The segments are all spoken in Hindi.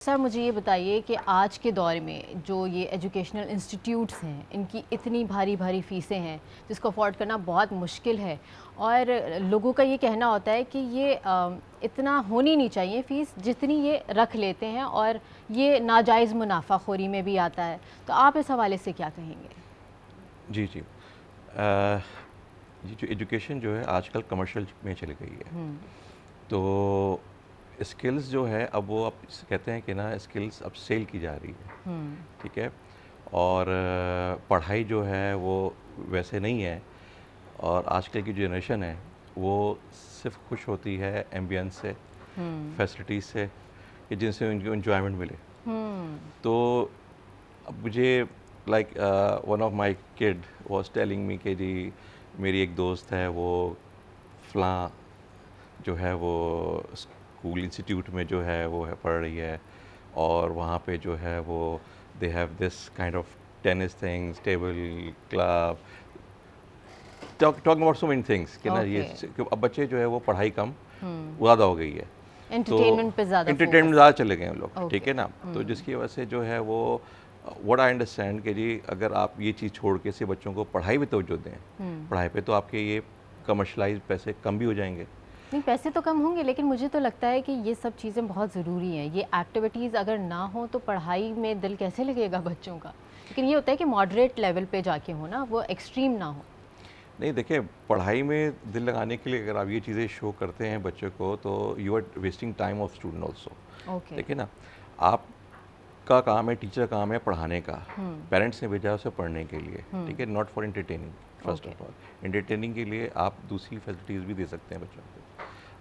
सर मुझे ये बताइए कि आज के दौर में जो ये एजुकेशनल इंस्टीट्यूट्स हैं इनकी इतनी भारी भारी फ़ीसें हैं जिसको अफोर्ड करना बहुत मुश्किल है और लोगों का ये कहना होता है कि ये इतना होनी नहीं चाहिए फ़ीस जितनी ये रख लेते हैं और ये नाजायज़ मुनाफाखोरी में भी आता है। तो आप इस हवाले से क्या कहेंगे? जी, जी। ये जो एजुकेशन जो है आजकल कमर्शियल में चली गई है। तो स्किल्स जो है अब वो अब कहते हैं कि ना स्किल्स अब सेल की जा रही है, ठीक है? और पढ़ाई जो है वो वैसे नहीं है और आजकल की जनरेशन है वो सिर्फ खुश होती है एम्बियंस से, फैसिलिटीज़ से कि जिनसे उनको एन्जॉयमेंट मिले। तो अब मुझे like one of my kid was telling me कि जी मेरी एक दोस्त है वो फ़लाँ जो है वो स्कूल इंस्टीट्यूट में जो है वो है पढ़ रही है और वहाँ पे जो है वो they have this kind of tennis things table club talking about so many things कि ना ये कि अब बच्चे जो है वो पढ़ाई कम ज़्यादा हो गई है, एंटरटेनमेंट पे ज़्यादा एंटरटेनमेंट ज़्यादा चले गए हैं लोग, ठीक है ना? तो जिसकी वजह से जो है वो व्हाट आई अंडरस्टैंड कि जी अगर आप ये चीज़ छोड़ के से बच्चों को पढ़ाई पे तवज्जो दें, पढ़ाई पे तो आपके ये कमर्शलाइज पैसे कम भी हो जाएंगे। नहीं, पैसे तो कम होंगे लेकिन मुझे तो लगता है कि ये सब चीज़ें बहुत ज़रूरी हैं। ये एक्टिविटीज़ अगर ना हो तो पढ़ाई में दिल कैसे लगेगा बच्चों का? लेकिन ये होता है कि मॉडरेट लेवल पे जाके हो ना, वो एक्सट्रीम ना हो। नहीं देखिए, पढ़ाई में दिल लगाने के लिए अगर आप ये चीज़ें शो करते हैं बच्चों को तो you are wasting time of student also. Okay. देखिए ना, आपका काम है, टीचर काम है पढ़ाने का, पेरेंट्स ने भेजा उसे पढ़ने के लिए, ठीक है, not for entertaining. First of all entertaining के लिए आप दूसरी फैसिलिटीज़ भी दे सकते हैं बच्चों को।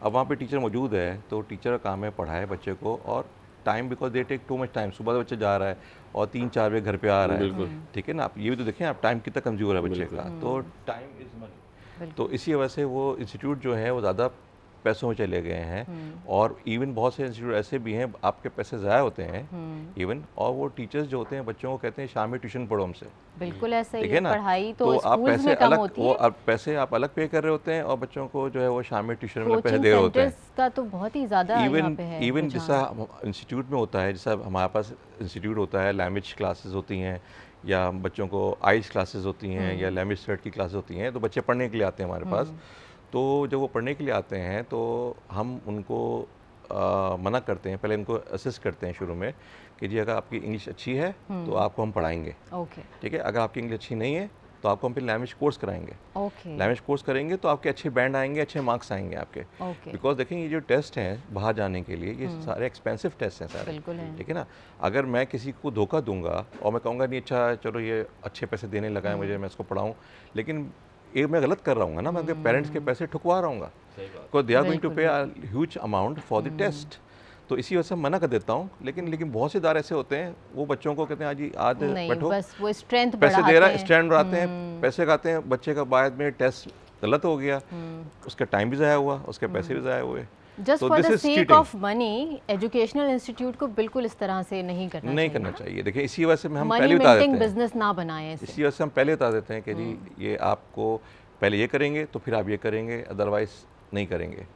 अब वहाँ पे टीचर मौजूद है तो टीचर का काम है पढ़ाए बच्चे को और time because they take too much time. सुबह से बच्चा जा रहा है और 3-4 बजे घर पे आ रहा है, ठीक है ना? आप ये भी तो देखें आप टाइम कितना कंज्यूम है बच्चे का, तो टाइम इज़ मनी। तो इसी वजह से वो इंस्टीट्यूट जो है वो ज़्यादा पैसों में चले गए हैं और इवन बहुत से इंस्टीट्यूट ऐसे भी हैं आपके पैसे ज़ाया होते हैं इवन, और वो टीचर्स जो होते हैं बच्चों को कहते हैं शाम में ट्यूशन पढ़ो हमसे। बिल्कुल ऐसा ही ठीक है है ना? पढ़ाई तो आप स्कूल्स पैसे में कम अलग होती वो है। पैसे आप अलग पे कर रहे होते हैं और बच्चों को जो है वो शाम में ट्यूशन में पैसे कोचिंग दे रहे होते हैं। सेंटर्स का तो बहुत ही ज़्यादा यहाँ इवन पे है इवन रुझान। जैसा इंस्टीट्यूट में होता है, जैसा हमारे पास इंस्टीट्यूट होता है, लैंग्वेज क्लासेस होती हैं या बच्चों को आइल्स क्लासेस होती हैं या लैंग्वेज स्टडी की क्लासेस होती हैं, तो बच्चे पढ़ने के लिए आते हैं हमारे पास। तो जब वो पढ़ने के लिए आते हैं तो हम उनको मना करते हैं, पहले उनको असिस्ट करते हैं शुरू में कि जी अगर आपकी इंग्लिश अच्छी है तो आपको हम पढ़ाएंगे, ओके ठीक है? अगर आपकी इंग्लिश अच्छी नहीं है तो आपको हम फिर लैंग्वेज कोर्स कराएंगे। ओके लैंग्वेज कोर्स करेंगे तो आपके अच्छे बैंड आएंगे, अच्छे मार्क्स आएंगे आपके। ओके बिकॉज देखें ये जो टेस्ट हैं बाहर जाने के लिए ये सारे एक्सपेंसिव टेस्ट हैं सारे, बिल्कुल है। ठीक है ना? अगर मैं किसी को धोखा दूंगा और मैं कहूँगा नहीं अच्छा चलो ये अच्छे पैसे देने लगा है मुझे, मैं इसको पढ़ाऊँ, लेकिन ये मैं गलत कर रहा हूँ ना, मैं अपने पेरेंट्स के पैसे ठुकवा रहा हूँ because they are going to pay a huge amount for the test. तो इसी वजह से मना कर देता हूँ, लेकिन बहुत से इदारे ऐसे होते हैं वो बच्चों को कहते हैं जी आज नहीं बैठो, बस वो स्ट्रेंथ पैसे दे रहा है, बढ़ाते स्टैंड बढ़ाते हैं, पैसे खाते हैं बच्चे का, बाद में टेस्ट गलत हो गया, उसका टाइम भी ज़ाया हुआ, उसके पैसे भी ज़ाया हुए। जस्ट तो for this the is sec cheating, of money educational institute को बिल्कुल इस तरह से नहीं करना नहीं चाहिए करना ना? चाहिए। देखिए इसी वजह से हम मनी पहले बता देते मेंटेन हैं, बिजनेस ना बनाएं इसे। इसी वजह से हम पहले बता देते हैं कि जी ये आपको पहले ये करेंगे तो फिर आप ये करेंगे, अदरवाइज नहीं करेंगे।